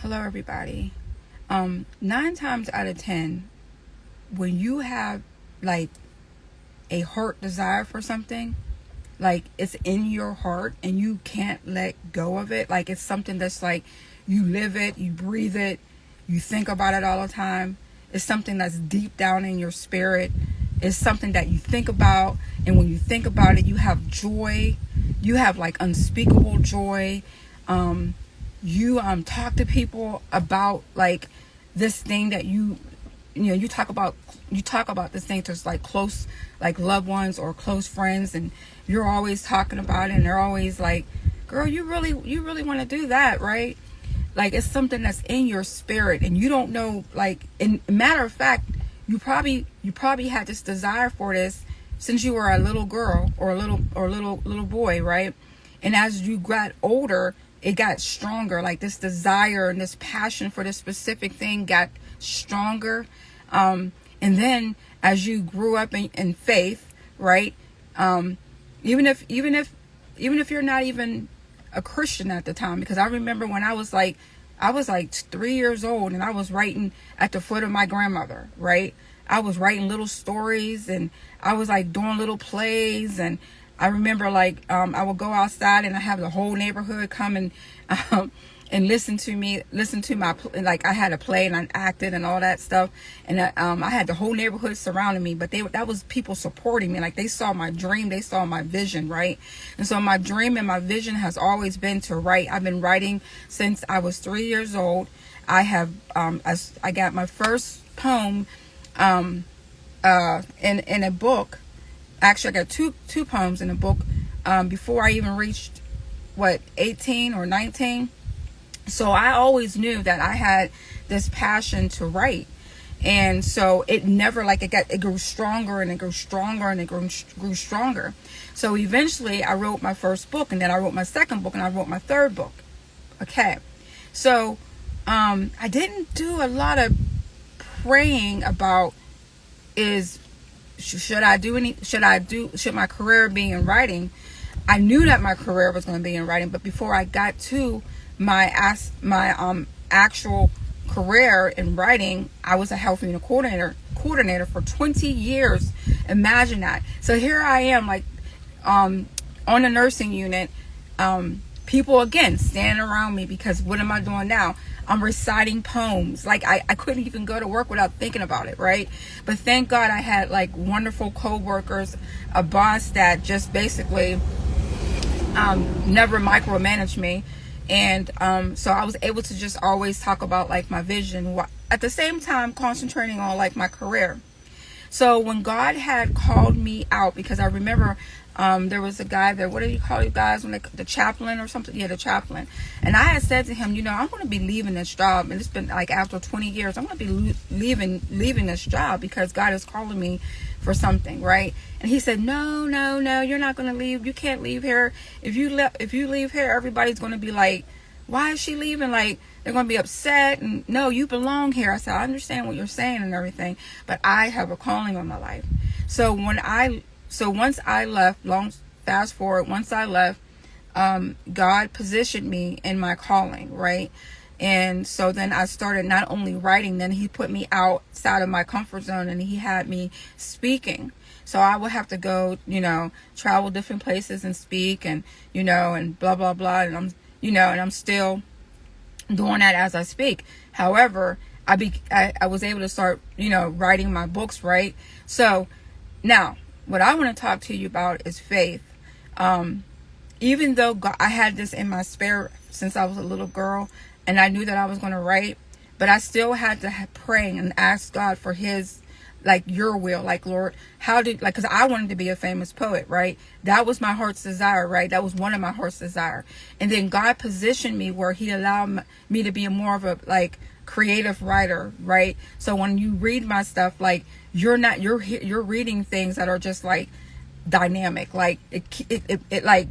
Hello, everybody. 9 times out of 10, when you have like a heart desire for something, like it's in your heart and you can't let go of it, like it's something that's like you live it, you breathe it, you think about it all the time. It's something that's deep down in your spirit. It's something that you think about, and when you think about it, you have joy. You have like unspeakable joy. You talk to people about like this thing that you talk about this thing to like close, like loved ones or close friends, and you're always talking about it, and they're always like, girl, you really want to do that, right? Like it's something that's in your spirit, and you don't know, like, in matter of fact, you probably had this desire for this since you were a little girl or a little boy, right? And as you got older, it got stronger. Like this desire and this passion for this specific thing got stronger. And then as you grew up in faith, right? Even if you're not even a Christian at the time, because I remember when I was like 3 years old, and I was writing at the foot of my grandmother, right? I was writing little stories, and I was like doing little plays, and I remember like I would go outside and I have the whole neighborhood come and listen to my, like I had a play and I acted and all that stuff, and I had the whole neighborhood surrounding me, but that was people supporting me. Like they saw my dream, they saw my vision, right? And so my dream and my vision has always been to write. I've been writing since I was 3 years old. I have I got my first poem in a book. Actually, I got two poems in a book before I even reached 18 or 19. So I always knew that I had this passion to write, and so it never, like, it grew stronger and it grew stronger and it grew stronger. So eventually I wrote my first book, and then I wrote my second book, and I wrote my third book. Okay, so I didn't do a lot of praying about should my career be in writing. I knew that my career was going to be in writing, but before I got to my actual career in writing, I was a health unit coordinator for 20 years. Imagine that. So here I am, like on a nursing unit, people again standing around me, because what am I doing now? I'm reciting poems. Like I couldn't even go to work without thinking about it, right? But thank God I had like wonderful co-workers, a boss that just basically never micromanaged me. And so I was able to just always talk about like my vision, at the same time concentrating on like my career. So when God had called me out, because I remember there was a guy there, what do you call you guys, when the chaplain or something? Yeah, the chaplain. And I had said to him, I'm going to be leaving this job, and it's been like after 20 years, I'm going to be leaving this job because God is calling me for something, right? And he said, no, you're not going to leave. You can't leave here. If you leave here, everybody's going to be like, why is she leaving? Like, they're going to be upset. And no, you belong here. I said, I understand what you're saying and everything, but I have a calling on my life. So once I left, fast forward, once I left, God positioned me in my calling, right? And so then I started not only writing, then he put me outside of my comfort zone, and he had me speaking. So I would have to go, travel different places and speak, and, and blah, blah, blah. And I'm still doing that as I speak. However, I was able to start, writing my books, right? So now what I want to talk to you about is faith. Even though I had this in my spirit since I was a little girl, and I knew that I was going to write, but I still had to pray and ask God for his, like, your will, like, Lord, because I wanted to be a famous poet, right? That was my heart's desire, right? That was one of my heart's desire. And then God positioned me where he allowed me to be more of a, like, creative writer, right? So when you read my stuff, like, you're reading things that are just like dynamic, like it like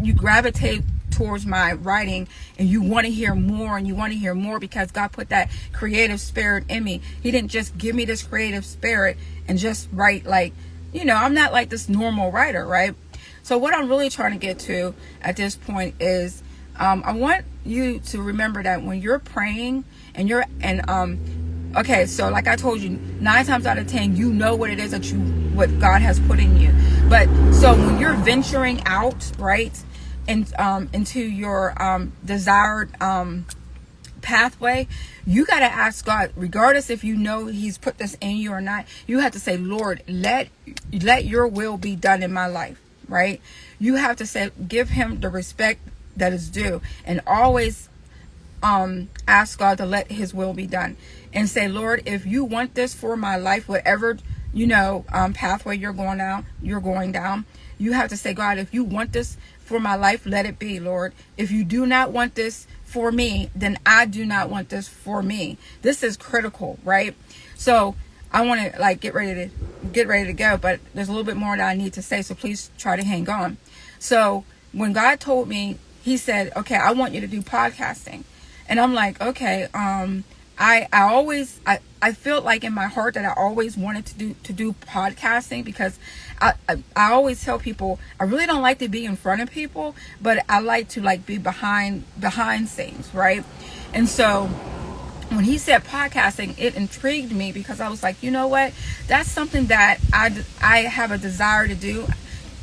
you gravitate towards my writing, and you want to hear more, and you want to hear more, because God put that creative spirit in me. He didn't just give me this creative spirit and just write, like, I'm not like this normal writer, right? So what I'm really trying to get to at this point is I want you to remember that when you're praying and okay, so like I told you, 9 times out of 10, you know what it is what God has put in you. But so when you're venturing out, right, and into your desired pathway, you got to ask God, regardless if you know he's put this in you or not, you have to say, Lord, let your will be done in my life, right? You have to say, give him the respect that is due, and always ask God to let his will be done, and say, Lord, if you want this for my life, whatever pathway you're going down, you have to say, God, if you want this for my life, let it be, Lord. If you do not want this for me, then I do not want this for me. This is critical, right? So I want to like get ready to go, but there's a little bit more that I need to say, so please try to hang on. So when God told me, he said, okay, I want you to do podcasting. And I'm like, okay, I felt like in my heart that I always wanted to do podcasting, because I always tell people I really don't like to be in front of people, but I like to like be behind scenes, right? And so when he said podcasting, it intrigued me, because I was like, you know what? That's something that I have a desire to do.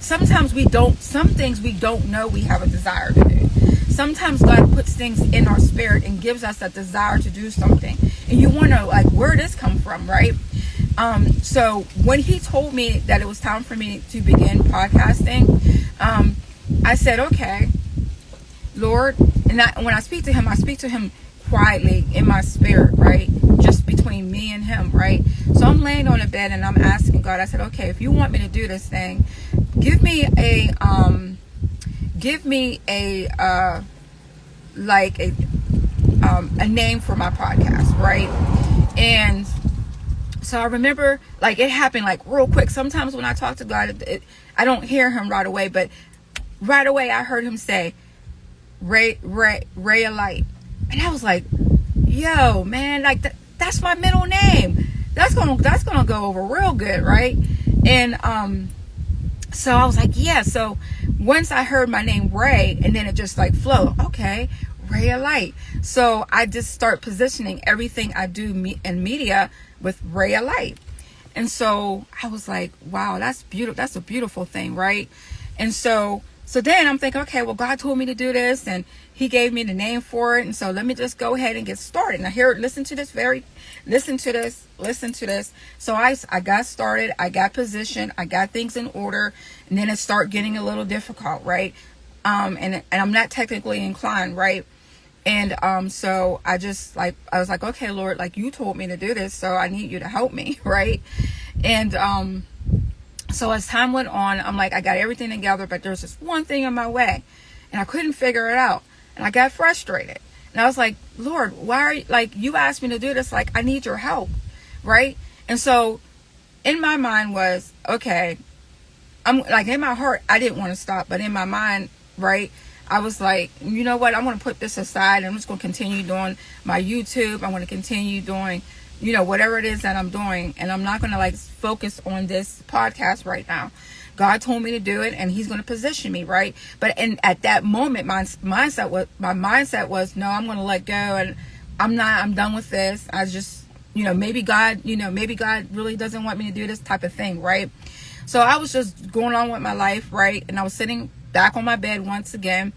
Some things we don't know we have a desire to do. Sometimes God puts things in our spirit and gives us a desire to do something, and you wonder like, where did this come from, right? So when he told me that it was time for me to begin podcasting, I said, okay, Lord. And when I speak to him quietly in my spirit, right? Just between me and him, right? So I'm laying on the bed and I'm asking God, I said, okay, if you want me to do this thing, give me a name for my podcast, right? And so I remember like it happened like real quick. Sometimes when I talk to God, I don't hear him right away, but right away I heard him say, Ray of Light. And I was like, yo, man, like that's my middle name. That's gonna go over real good, right? And so I was like, yeah. So once I heard my name Ray, and then it just like flowed. Okay, Ray of Light. So I just start positioning everything I do in media with Ray of Light. And so I was like, wow, that's beautiful. That's a beautiful thing, right? And so then I'm thinking, okay, well, God told me to do this, and he gave me the name for it, and so let me just go ahead and get started. Now listen to this. So I got started, I got positioned, I got things in order, and then it started getting a little difficult, right? And I'm not technically inclined, right? And so I was like, okay, Lord, like you told me to do this, so I need you to help me, right? And so as time went on, I'm like, I got everything together, but there's this one thing in my way, and I couldn't figure it out, and I got frustrated. And I was like, Lord, why are you, like, you asked me to do this, like, I need your help, right? And so in my mind was, okay, I'm like, in my heart, I didn't want to stop, but in my mind, right, I was like, you know what, I'm going to put this aside, and I'm just going to continue doing my YouTube. I'm going to continue doing, whatever it is that I'm doing, and I'm not going to like focus on this podcast right now. God told me to do it, and he's going to position me, right? But at that moment, my mindset was, no, I'm going to let go, and I'm done with this. I just, maybe God really doesn't want me to do this type of thing, right? So I was just going on with my life, right? And I was sitting back on my bed once again,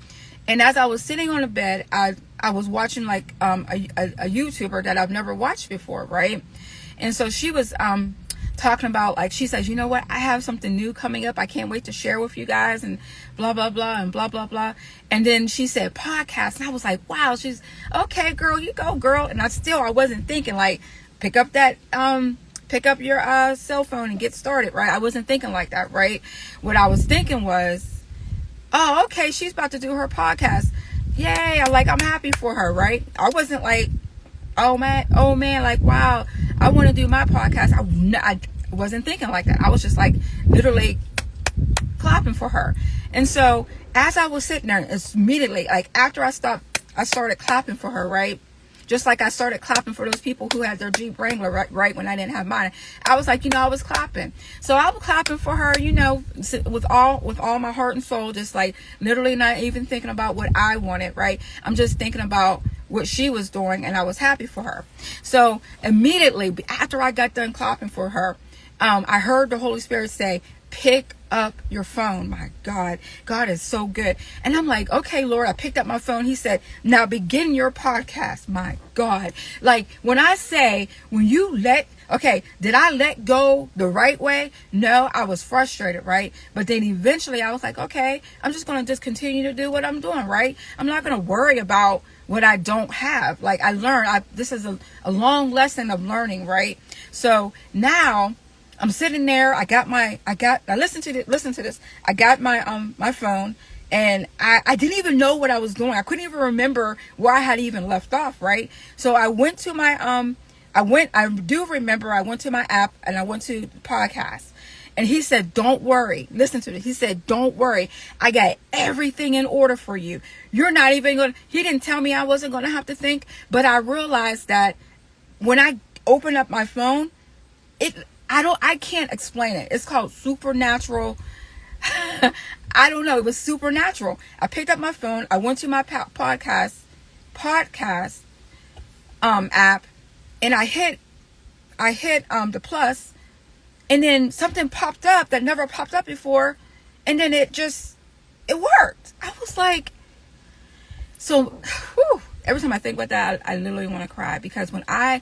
and as I was sitting on the bed, I was watching like a YouTuber that I've never watched before, right? And so she was talking about, like, she says, you know what, I have something new coming up, I can't wait to share with you guys, and blah blah blah and blah blah blah. And then she said podcast, and I was like, wow. She's okay, girl, you go, girl. And I wasn't thinking like pick up your cell phone and get started, right? I wasn't thinking like that, right? What I was thinking was, oh, okay, she's about to do her podcast, yay. I'm happy for her, right? I wasn't like, oh man, like, wow, I want to do my podcast. I wasn't thinking like that. I was just like literally clapping for her. And so as I was sitting there, immediately, like after I stopped, I started clapping for her, right? Just like I started clapping for those people who had their Jeep Wrangler right when I didn't have mine. I was like, I was clapping. So I was clapping for her, with all my heart and soul, just like literally not even thinking about what I wanted, right? I'm just thinking about what she was doing, and I was happy for her. So immediately after I got done clapping for her, I heard the Holy Spirit say, pick up your phone. My God is so good. And I'm like, okay, Lord. I picked up my phone. He said, now begin your podcast. My God. Like when I say, did I let go the right way? No, I was frustrated, right? But then eventually I was like, okay, I'm just going to just continue to do what I'm doing, right? I'm not going to worry about what I don't have. Like I learned, this is a long lesson of learning, right? So now I'm sitting there. Listen to this. I got my phone, and I didn't even know what I was doing. I couldn't even remember where I had even left off, right? So I went to my, I do remember I went to my app and I went to the podcast, and he said, don't worry. Listen to this. He said, don't worry. I got everything in order for you. You're not even going to, he didn't tell me I wasn't going to have to think, but I realized that when I opened up my phone, I can't explain it. It's called supernatural. I don't know. It was supernatural. I picked up my phone. I went to my podcast app, and I hit the plus, and then something popped up that never popped up before, and then it worked. I was like, so every time I think about that, I literally want to cry, because when I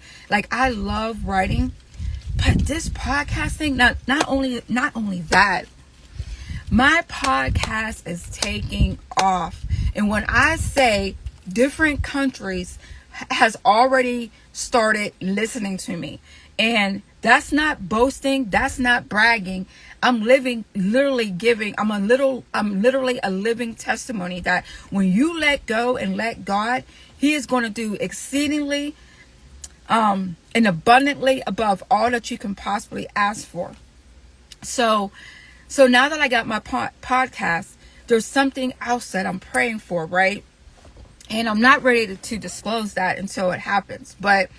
love writing. But this podcast thing, not only that, my podcast is taking off. And when I say different countries has already started listening to me, and that's not boasting, that's not bragging. I'm literally a living testimony that when you let go and let God, He is going to do exceedingly and abundantly above all that you can possibly ask for. So now that I got my podcast, there's something else that I'm praying for, right? And I'm not ready to disclose that until it happens. But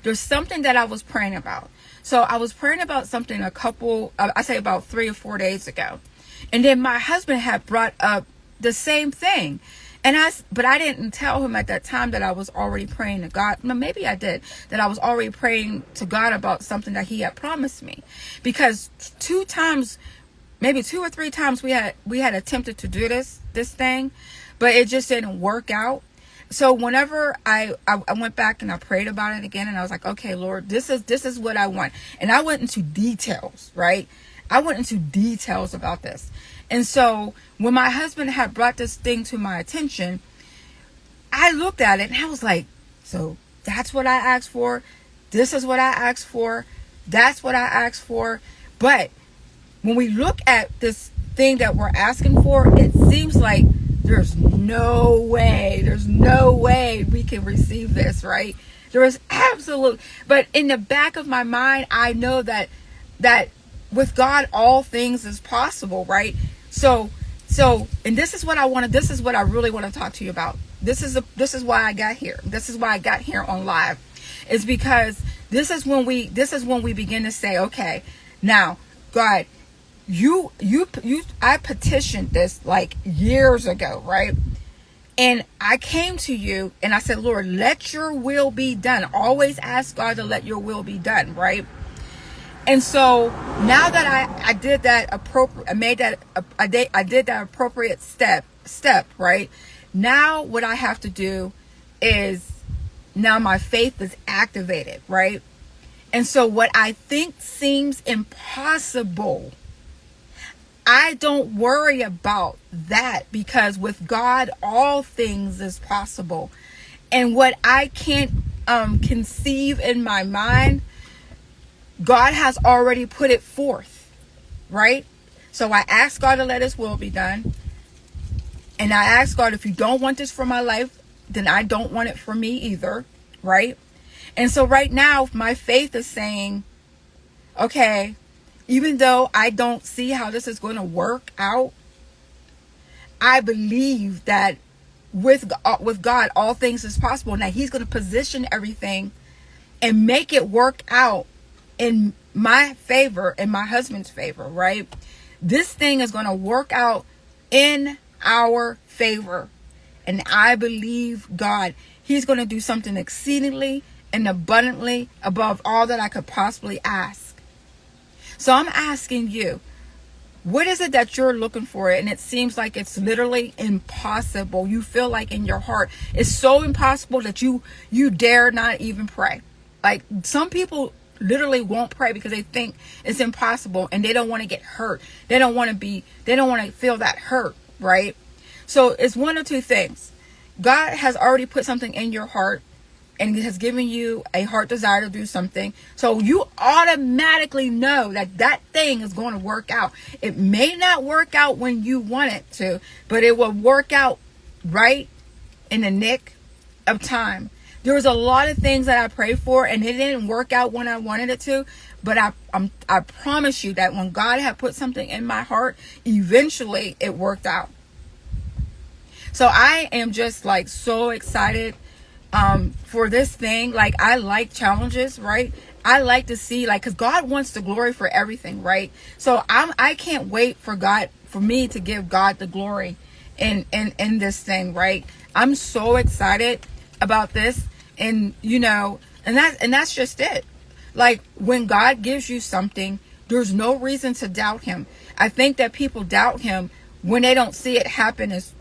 there's something that I was praying about. So I was praying about something about 3 or 4 days ago. And then my husband had brought up the same thing. But I didn't tell him at that time that I was already praying to God. No, maybe I did. That I was already praying to God about something that He had promised me. Because 2 or 3 times we had attempted to do this thing, but it just didn't work out. So whenever I went back and I prayed about it again, and I was like, okay, Lord, this is what I want. And I went into details, right? I went into details about this. And so when my husband had brought this thing to my attention, I looked at it and I was like, so that's what I asked for. This is what I asked for. That's what I asked for. But when we look at this thing that we're asking for, it seems like there's no way we can receive this, right? There is but in the back of my mind, I know that with God, all things is possible, right? So, and this is what I really want to talk to you about. This is why I got here. This is why I got here on live. Is because this is when we begin to say, okay, now, God, I petitioned this like years ago, right? And I came to you and I said, Lord, let your will be done. Always ask God to let your will be done, right? And so now that I did that I did that appropriate step, right? Now what I have to do is, now my faith is activated, right? And so what I think seems impossible, I don't worry about that, because with God, all things is possible. And what I can't conceive in my mind, God has already put it forth, right? So I asked God to let His will be done. And I asked God, if you don't want this for my life, then I don't want it for me either, right? And so right now, my faith is saying, okay, even though I don't see how this is going to work out, I believe that with God, all things is possible. Now he's going to position everything and make it work out in my favor and my husband's favor, right? This thing is going to work out in our favor. And I believe God, he's going to do something exceedingly and abundantly above all that I could possibly ask. So I'm asking you, what is it that you're looking for? And it seems like it's literally impossible. You feel like in your heart it's so impossible that you dare not even pray. Like some people literally won't pray because they think it's impossible and they don't want to get hurt. They don't want to feel that hurt, right? So it's one or two things. God has already put something in your heart and has given you a heart desire to do something. So you automatically know that that thing is going to work out. It may not work out when you want it to, but it will work out right in the nick of time. There was a lot of things that I prayed for and it didn't work out when I wanted it to. But I promise you that when God had put something in my heart, eventually it worked out. So I am just like so excited for this thing. Like I like challenges, right? I like to see, like, because God wants the glory for everything, right? So I can't wait for me to give God the glory in this thing, right? I'm so excited about this. And and that's just it. Like when God gives you something, there's no reason to doubt him. I think that people doubt him when they don't see it happen as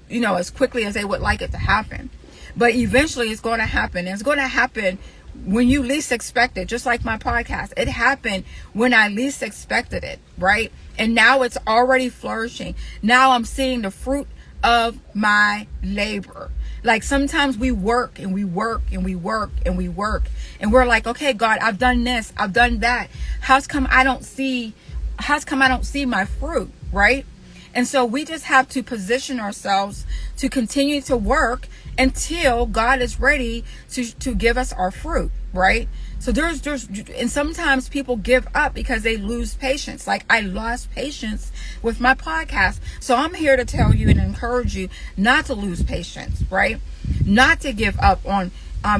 quickly as they would like it to happen. But eventually it's going to happen. It's going to happen when you least expect it. Just like my podcast, it happened when I least expected it, right? And now it's already flourishing. Now I'm seeing the fruit of my labor. Like sometimes we work and we work and we work and we work and we're like, okay, God, I've done this, I've done that. How come I don't see my fruit, right? And so we just have to position ourselves to continue to work until God is ready to give us our fruit, right? So and sometimes people give up because they lose patience. Like I lost patience with my podcast. So I'm here to tell you and encourage you not to lose patience, right? Not to give up on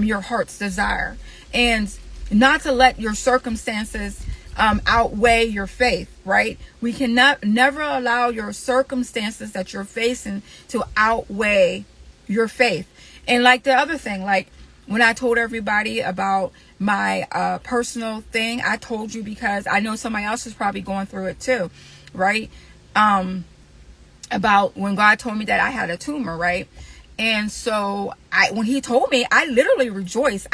your heart's desire and not to let your circumstances outweigh your faith, right? We cannot never allow your circumstances that you're facing to outweigh your faith. And like the other thing, like when I told everybody about my personal thing, I told you because I know somebody else is probably going through it too, right? About when God told me that I had a tumor, right? And so when he told me, I literally rejoiced.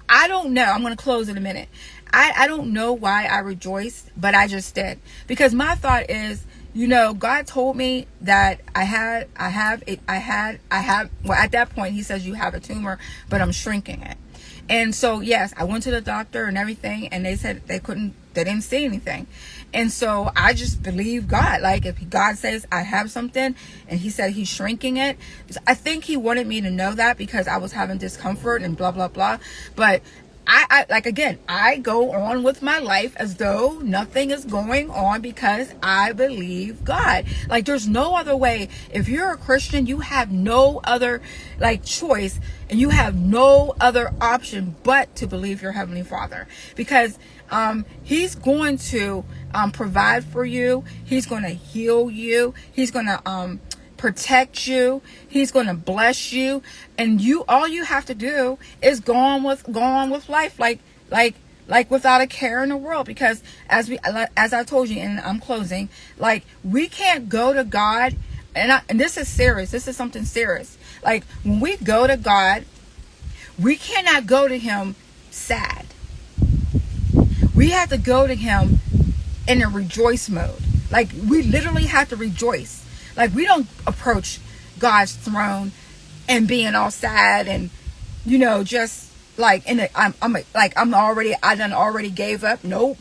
I don't know. I'm going to close in a minute. I don't know why I rejoiced, but I just did. Because my thought is, God told me that well, at that point he says you have a tumor, but I'm shrinking it. And so, yes, I went to the doctor and everything, and they said they didn't see anything. And so I just believe God. Like if God says I have something and he said he's shrinking it, I think he wanted me to know that because I was having discomfort and blah, blah, blah. But I go on with my life as though nothing is going on because I believe God. Like there's no other way. If you're a Christian, you have no other choice and you have no other option but to believe your Heavenly Father, because he's going to provide for you. He's going to heal you. He's going to protect you. He's going to bless you, and all you have to do is go on with life like without a care in the world. Because as I told you, and I'm closing, like we can't go to God, and this is serious. This is something serious. Like when we go to God, we cannot go to him sad. We have to go to him in a rejoice mode. Like we literally have to rejoice. Like we don't approach God's throne and being all sad and just like I done already gave up. Nope.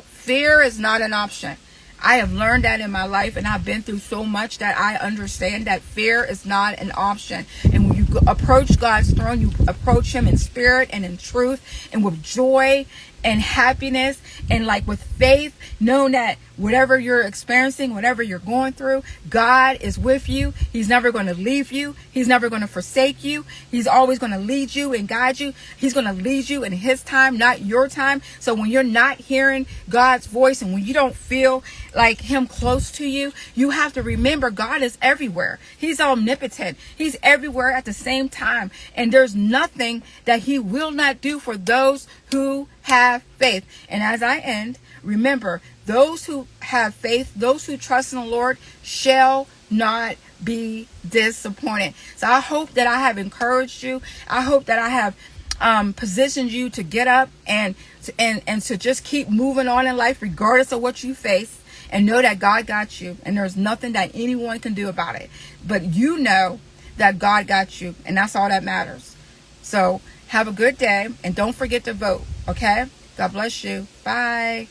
Fear is not an option. I have learned that in my life, and I've been through so much that I understand that fear is not an option. And when you approach God's throne, you approach him in spirit and in truth and with joy and happiness and like with faith, knowing that whatever you're experiencing, whatever you're going through, God is with you. He's never going to leave you. He's never going to forsake you. He's always going to lead you and guide you. He's going to lead you in his time, not your time. So when you're not hearing God's voice and when you don't feel like him close to you, you have to remember God is everywhere. He's omnipotent. He's everywhere at the same time. And there's nothing that he will not do for those who have faith. And as I end, remember, those who have faith, those who trust in the Lord shall not be disappointed. So I hope that I have encouraged you. I hope that I have positioned you to get up and to just keep moving on in life regardless of what you face, and know that God got you and there's nothing that anyone can do about it. But you know that God got you, and that's all that matters. So have a good day, and don't forget to vote, okay? God bless you. Bye.